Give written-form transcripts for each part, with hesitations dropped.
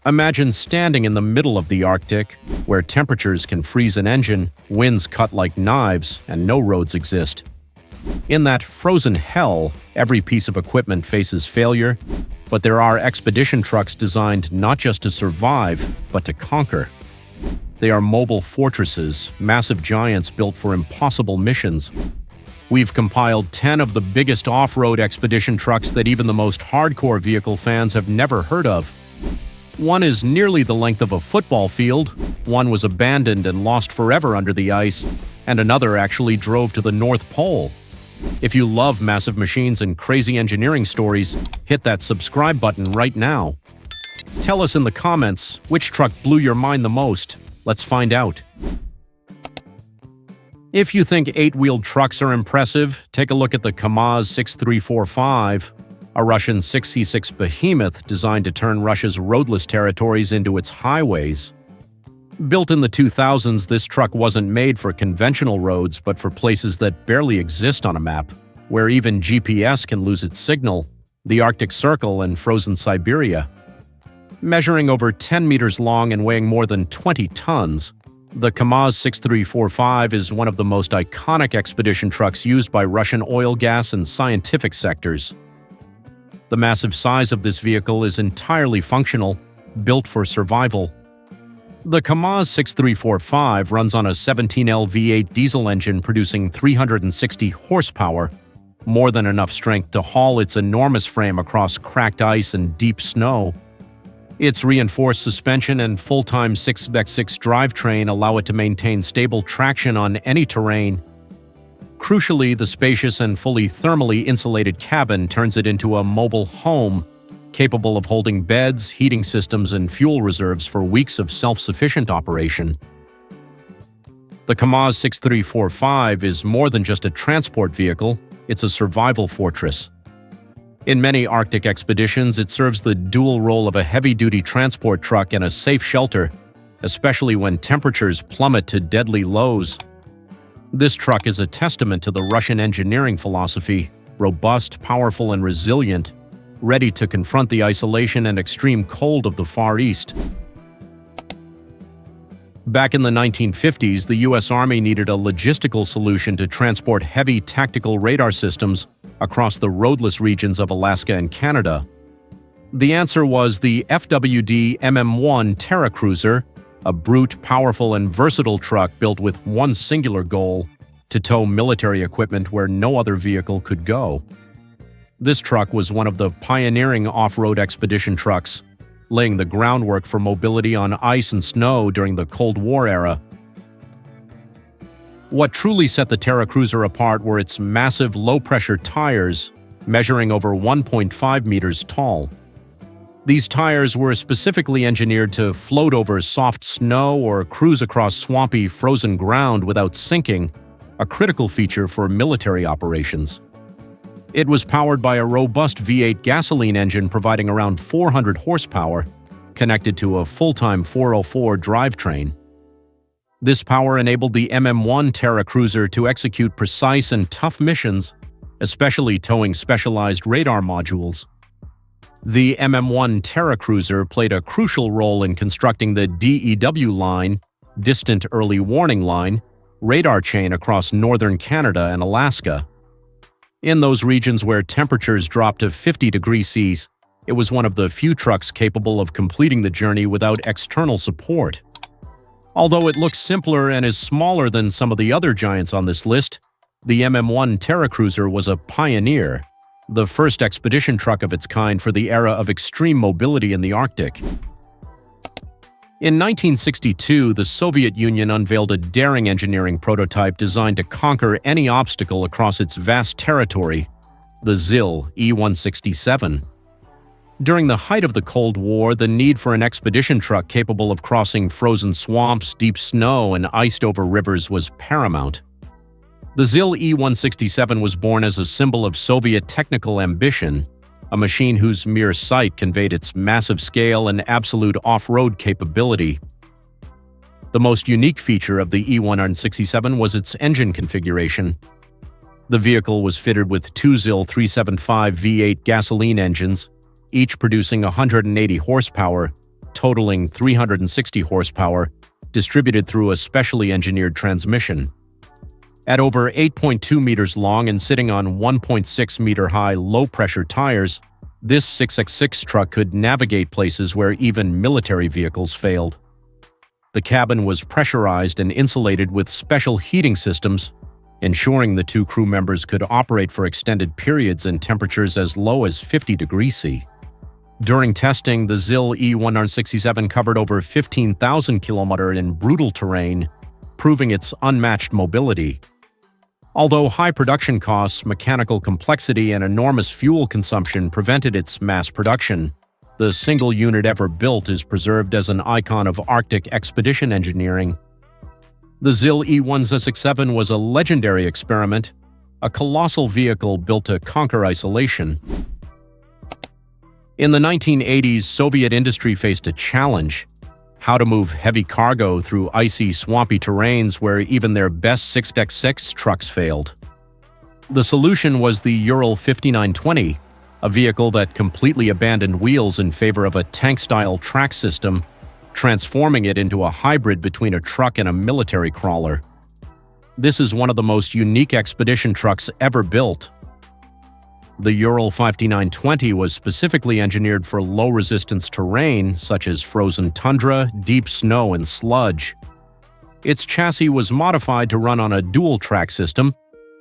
Imagine standing in the middle of the Arctic, where temperatures can freeze an engine, winds cut like knives, and no roads exist. In that frozen hell, every piece of equipment faces failure, but there are expedition trucks designed not just to survive, but to conquer. They are mobile fortresses, massive giants built for impossible missions. We've compiled 10 of the biggest off-road expedition trucks that even the most hardcore vehicle fans have never heard of. One is nearly the length of a football field, one was abandoned and lost forever under the ice, and another actually drove to the North Pole. If you love massive machines and crazy engineering stories, hit that subscribe button right now. Tell us in the comments, which truck blew your mind the most? Let's find out. If you think 8-wheeled trucks are impressive, take a look at the KAMAZ 6345, a Russian 6C6 behemoth designed to turn Russia's roadless territories into its highways. Built in the 2000s, this truck wasn't made for conventional roads but for places that barely exist on a map, where even GPS can lose its signal, the Arctic Circle and frozen Siberia. Measuring over 10 meters long and weighing more than 20 tons, the KAMAZ 6345 is one of the most iconic expedition trucks used by Russian oil, gas, and scientific sectors. The massive size of this vehicle is entirely functional, built for survival. The KAMAZ 6345 runs on a 17L V8 diesel engine producing 360 horsepower, more than enough strength to haul its enormous frame across cracked ice and deep snow. Its reinforced suspension and full-time 6x6 drivetrain allow it to maintain stable traction on any terrain. Crucially, the spacious and fully thermally insulated cabin turns it into a mobile home, capable of holding beds, heating systems, and fuel reserves for weeks of self-sufficient operation. The KAMAZ 6345 is more than just a transport vehicle, it's a survival fortress. In many Arctic expeditions, it serves the dual role of a heavy-duty transport truck and a safe shelter, especially when temperatures plummet to deadly lows. This truck is a testament to the Russian engineering philosophy, robust, powerful, and resilient, ready to confront the isolation and extreme cold of the Far East. Back in the 1950s, the U.S. Army needed a logistical solution to transport heavy tactical radar systems across the roadless regions of Alaska and Canada. The answer was the FWD MM-1 Terra Cruiser, a brute, powerful, and versatile truck built with one singular goal: to tow military equipment where no other vehicle could go. This truck was one of the pioneering off-road expedition trucks, laying the groundwork for mobility on ice and snow during the Cold War era. What truly set the Terra Cruiser apart were its massive low-pressure tires, measuring over 1.5 meters tall. These tires were specifically engineered to float over soft snow or cruise across swampy, frozen ground without sinking, a critical feature for military operations. It was powered by a robust V8 gasoline engine providing around 400 horsepower, connected to a full-time 404 drivetrain. This power enabled the MM-1 Terra Cruiser to execute precise and tough missions, especially towing specialized radar modules. The MM-1 Terra Cruiser played a crucial role in constructing the DEW line, Distant Early Warning Line, radar chain across northern Canada and Alaska. In those regions where temperatures dropped to 50 degrees Celsius, it was one of the few trucks capable of completing the journey without external support. Although it looks simpler and is smaller than some of the other giants on this list, the MM-1 Terra Cruiser was a pioneer, the first expedition truck of its kind for the era of extreme mobility in the Arctic. In 1962, the Soviet Union unveiled a daring engineering prototype designed to conquer any obstacle across its vast territory, the ZIL E-167. During the height of the Cold War, the need for an expedition truck capable of crossing frozen swamps, deep snow, and iced-over rivers was paramount. The ZIL E-167 was born as a symbol of Soviet technical ambition, a machine whose mere sight conveyed its massive scale and absolute off-road capability. The most unique feature of the E-167 was its engine configuration. The vehicle was fitted with two ZIL 375 V8 gasoline engines, each producing 180 horsepower, totaling 360 horsepower, distributed through a specially engineered transmission. At over 8.2 meters long and sitting on 1.6 meter high low-pressure tires, this 6x6 truck could navigate places where even military vehicles failed. The cabin was pressurized and insulated with special heating systems, ensuring the two crew members could operate for extended periods in temperatures as low as 50 degrees C. During testing, the ZIL E167 covered over 15,000 kilometers in brutal terrain, proving its unmatched mobility. Although high production costs, mechanical complexity, and enormous fuel consumption prevented its mass production, the single unit ever built is preserved as an icon of Arctic expedition engineering. The ZIL E167 was a legendary experiment, a colossal vehicle built to conquer isolation. In the 1980s, Soviet industry faced a challenge: how to move heavy cargo through icy, swampy terrains where even their best 6x6 trucks failed. The solution was the Ural 5920, a vehicle that completely abandoned wheels in favor of a tank-style track system, transforming it into a hybrid between a truck and a military crawler. This is one of the most unique expedition trucks ever built. The Ural 5920 was specifically engineered for low-resistance terrain such as frozen tundra, deep snow, and sludge. Its chassis was modified to run on a dual-track system,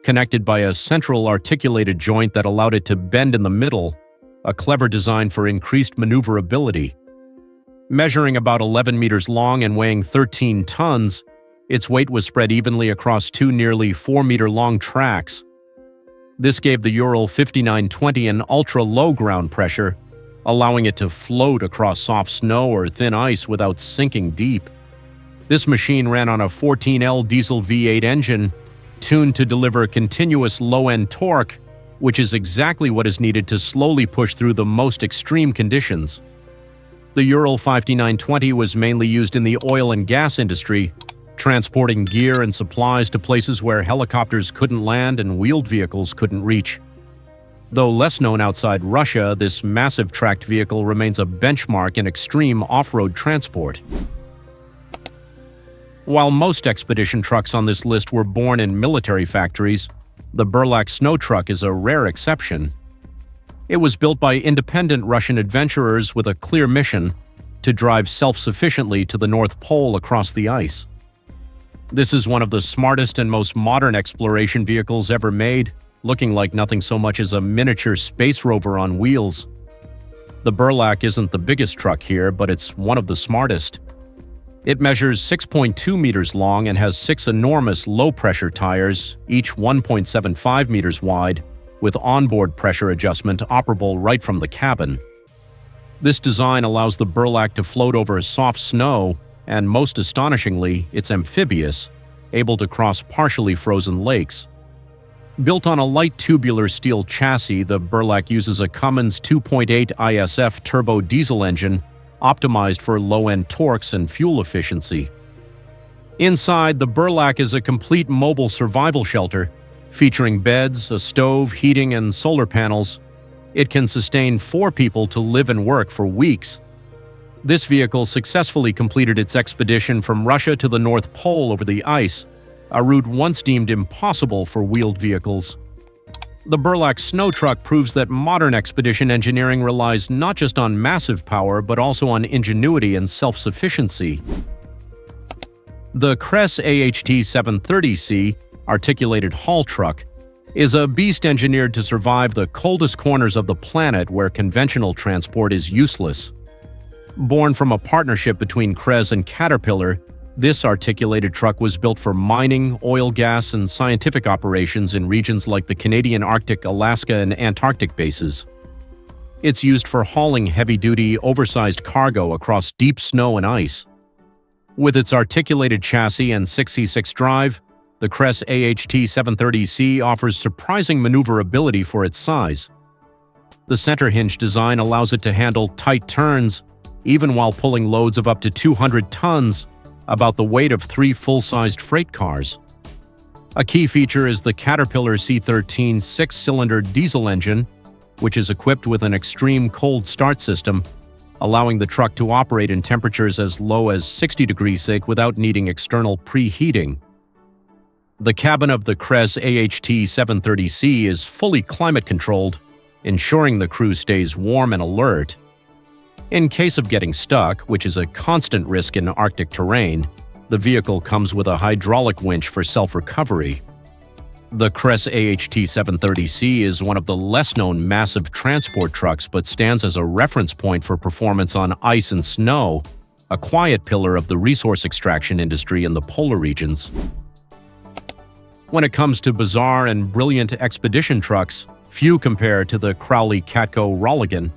connected by a central articulated joint that allowed it to bend in the middle, a clever design for increased maneuverability. Measuring about 11 meters long and weighing 13 tons, its weight was spread evenly across two nearly 4-meter-long tracks. This gave the Ural 5920 an ultra-low ground pressure, allowing it to float across soft snow or thin ice without sinking deep. This machine ran on a 14L diesel V8 engine, tuned to deliver continuous low-end torque, which is exactly what is needed to slowly push through the most extreme conditions. The Ural 5920 was mainly used in the oil and gas industry, transporting gear and supplies to places where helicopters couldn't land and wheeled vehicles couldn't reach. Though less known outside Russia, this massive tracked vehicle remains a benchmark in extreme off-road transport. While most expedition trucks on this list were born in military factories, the Burlak snow truck is a rare exception. It was built by independent Russian adventurers with a clear mission: to drive self-sufficiently to the North Pole across the ice. This is one of the smartest and most modern exploration vehicles ever made, looking like nothing so much as a miniature space rover on wheels. The Burlak isn't the biggest truck here, but it's one of the smartest. It measures 6.2 meters long and has 6 enormous low-pressure tires, each 1.75 meters wide, with onboard pressure adjustment operable right from the cabin. This design allows the Burlak to float over soft snow, and most astonishingly, it's amphibious, able to cross partially frozen lakes. Built on a light tubular steel chassis, the Burlak uses a Cummins 2.8 ISF turbo diesel engine, optimized for low-end torques and fuel efficiency. Inside, the Burlak is a complete mobile survival shelter, featuring beds, a stove, heating, and solar panels. It can sustain 4 people to live and work for weeks. This vehicle successfully completed its expedition from Russia to the North Pole over the ice, a route once deemed impossible for wheeled vehicles. The Burlak snow truck proves that modern expedition engineering relies not just on massive power, but also on ingenuity and self-sufficiency. The Kress AHT 730C, articulated haul truck, is a beast engineered to survive the coldest corners of the planet where conventional transport is useless. Born from a partnership between Kress and Caterpillar, this articulated truck was built for mining, oil, gas, and scientific operations in regions like the Canadian Arctic, Alaska, and Antarctic bases. It's used for hauling heavy-duty, oversized cargo across deep snow and ice. With its articulated chassis and 6C6 drive, the Kress AHT 730C offers surprising maneuverability for its size. The center hinge design allows it to handle tight turns, even while pulling loads of up to 200 tons, about the weight of 3 full-sized freight cars. A key feature is the Caterpillar C13 6-cylinder diesel engine, which is equipped with an extreme cold start system, allowing the truck to operate in temperatures as low as 60 degrees C without needing external preheating. The cabin of the Cres AHT 730C is fully climate-controlled, ensuring the crew stays warm and alert. In case of getting stuck, which is a constant risk in Arctic terrain, the vehicle comes with a hydraulic winch for self-recovery. The Cres AHT 730C is one of the less-known massive transport trucks but stands as a reference point for performance on ice and snow, a quiet pillar of the resource extraction industry in the polar regions. When it comes to bizarre and brilliant expedition trucks, few compare to the Crowley Catco Rolligan.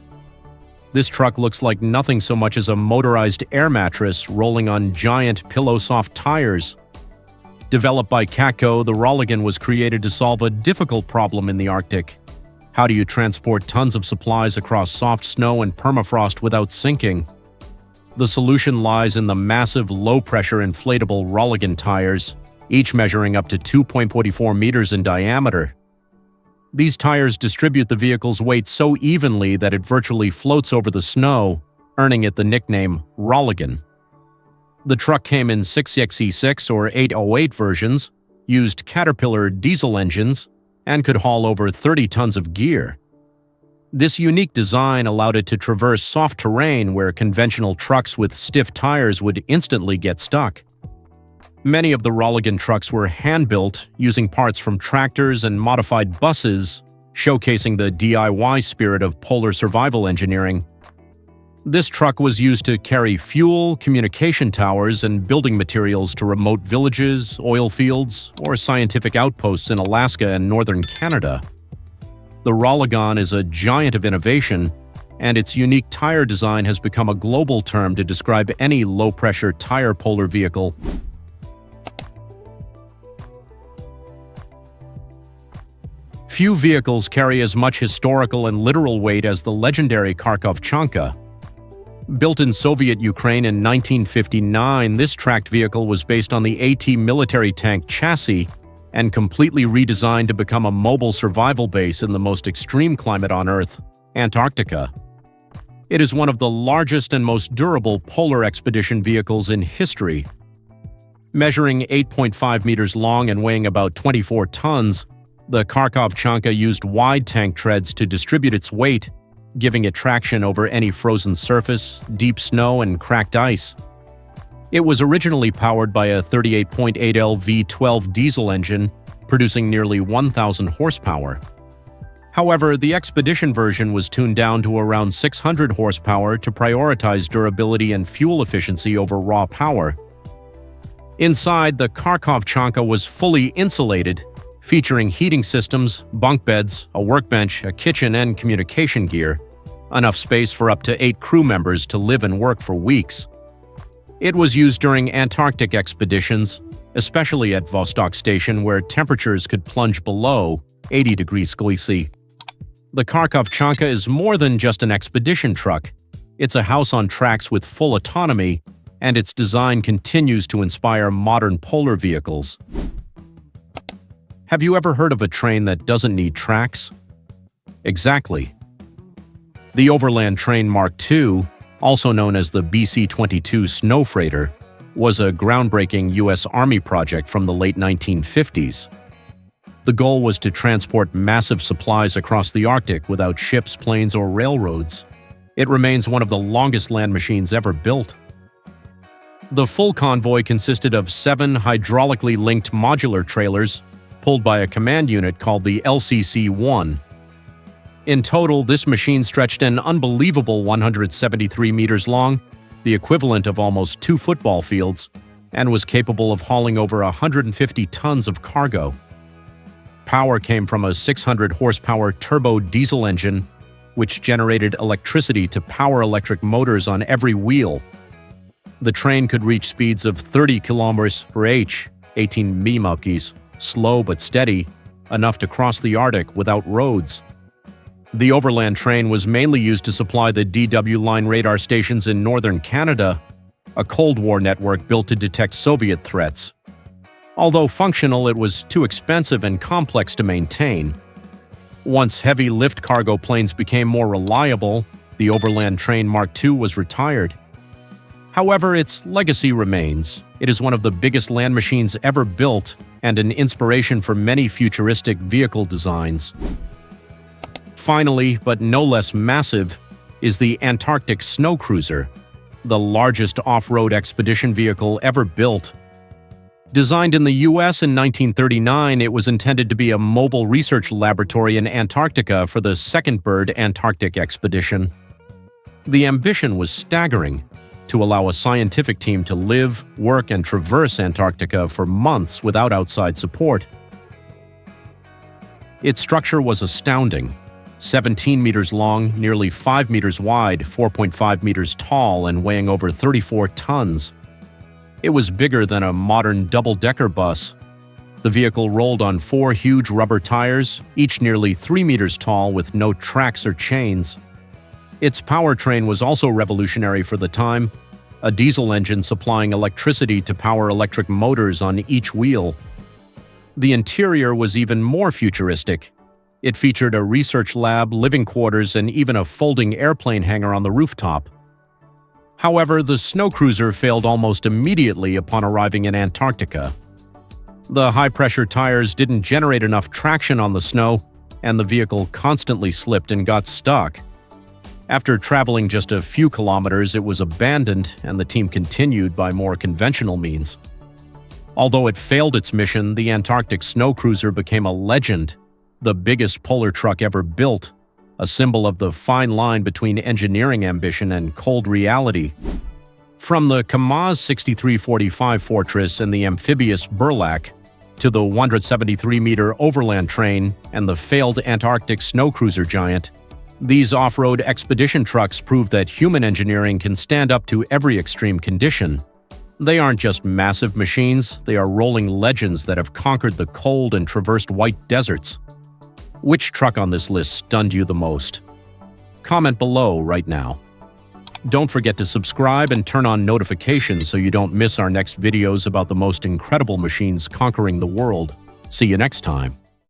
This truck looks like nothing so much as a motorized air mattress rolling on giant pillow-soft tires. Developed by Catco, the Rolligan was created to solve a difficult problem in the Arctic. How do you transport tons of supplies across soft snow and permafrost without sinking? The solution lies in the massive low-pressure inflatable Rolligan tires, each measuring up to 2.44 meters in diameter. These tires distribute the vehicle's weight so evenly that it virtually floats over the snow, earning it the nickname Rolligan. The truck came in 6XE6 or 808 versions, used Caterpillar diesel engines, and could haul over 30 tons of gear. This unique design allowed it to traverse soft terrain where conventional trucks with stiff tires would instantly get stuck. Many of the Rolligan trucks were hand-built, using parts from tractors and modified buses, showcasing the DIY spirit of polar survival engineering. This truck was used to carry fuel, communication towers, and building materials to remote villages, oil fields, or scientific outposts in Alaska and northern Canada. The Rolligan is a giant of innovation, and its unique tire design has become a global term to describe any low-pressure tire polar vehicle. Few vehicles carry as much historical and literal weight as the legendary Kharkov Chanka. Built in Soviet Ukraine in 1959, this tracked vehicle was based on the AT military tank chassis and completely redesigned to become a mobile survival base in the most extreme climate on Earth, Antarctica. It is one of the largest and most durable polar expedition vehicles in history. Measuring 8.5 meters long and weighing about 24 tons, the Kharkov Chanka used wide tank treads to distribute its weight, giving it traction over any frozen surface, deep snow, and cracked ice. It was originally powered by a 38.8L V12 diesel engine, producing nearly 1,000 horsepower. However, the Expedition version was tuned down to around 600 horsepower to prioritize durability and fuel efficiency over raw power. Inside, the Kharkov Chanka was fully insulated, featuring heating systems, bunk beds, a workbench, a kitchen, and communication gear, enough space for up to 8 crew members to live and work for weeks. It was used during Antarctic expeditions, especially at Vostok Station where temperatures could plunge below 80 degrees Celsius. The Kharkov Chanka is more than just an expedition truck. It's a house on tracks with full autonomy, and its design continues to inspire modern polar vehicles. Have you ever heard of a train that doesn't need tracks? Exactly. The Overland Train Mark II, also known as the BC-22 Snow Freighter, was a groundbreaking U.S. Army project from the late 1950s. The goal was to transport massive supplies across the Arctic without ships, planes, or railroads. It remains one of the longest land machines ever built. The full convoy consisted of 7 hydraulically linked modular trailers pulled by a command unit called the LCC-1. In total, this machine stretched an unbelievable 173 meters long, the equivalent of almost 2 football fields, and was capable of hauling over 150 tons of cargo. Power came from a 600 horsepower turbo diesel engine, which generated electricity to power electric motors on every wheel. The train could reach speeds of 30 kilometers per h, 18 mm's, slow but steady, enough to cross the Arctic without roads. The Overland Train was mainly used to supply the DW line radar stations in northern Canada, a Cold War network built to detect Soviet threats. Although functional, it was too expensive and complex to maintain. Once heavy lift cargo planes became more reliable, The Overland Train Mark II was retired. However, its legacy remains. It is one of the biggest land machines ever built and an inspiration for many futuristic vehicle designs. Finally, but no less massive, is the Antarctic Snow Cruiser, the largest off-road expedition vehicle ever built. Designed in the US in 1939, it was intended to be a mobile research laboratory in Antarctica for the Second Bird Antarctic expedition. The ambition was staggering: to allow a scientific team to live, work, and traverse Antarctica for months without outside support. Its structure was astounding: 17 meters long, nearly 5 meters wide, 4.5 meters tall, and weighing over 34 tons. It was bigger than a modern double-decker bus. The vehicle rolled on 4 huge rubber tires, each nearly 3 meters tall with no tracks or chains. Its powertrain was also revolutionary for the time: a diesel engine supplying electricity to power electric motors on each wheel. The interior was even more futuristic. It featured a research lab, living quarters, and even a folding airplane hangar on the rooftop. However, the snow cruiser failed almost immediately upon arriving in Antarctica. The high-pressure tires didn't generate enough traction on the snow, and the vehicle constantly slipped and got stuck. After traveling just a few kilometers, it was abandoned, and the team continued by more conventional means. Although it failed its mission, the Antarctic Snow Cruiser became a legend, the biggest polar truck ever built, a symbol of the fine line between engineering ambition and cold reality. From the Kamaz 6345 Fortress and the amphibious Burlak, to the 173-meter Overland Train and the failed Antarctic Snow Cruiser giant, these off-road expedition trucks prove that human engineering can stand up to every extreme condition. They aren't just massive machines, they are rolling legends that have conquered the cold and traversed white deserts. Which truck on this list stunned you the most? Comment below right now. Don't forget to subscribe and turn on notifications so you don't miss our next videos about the most incredible machines conquering the world. See you next time.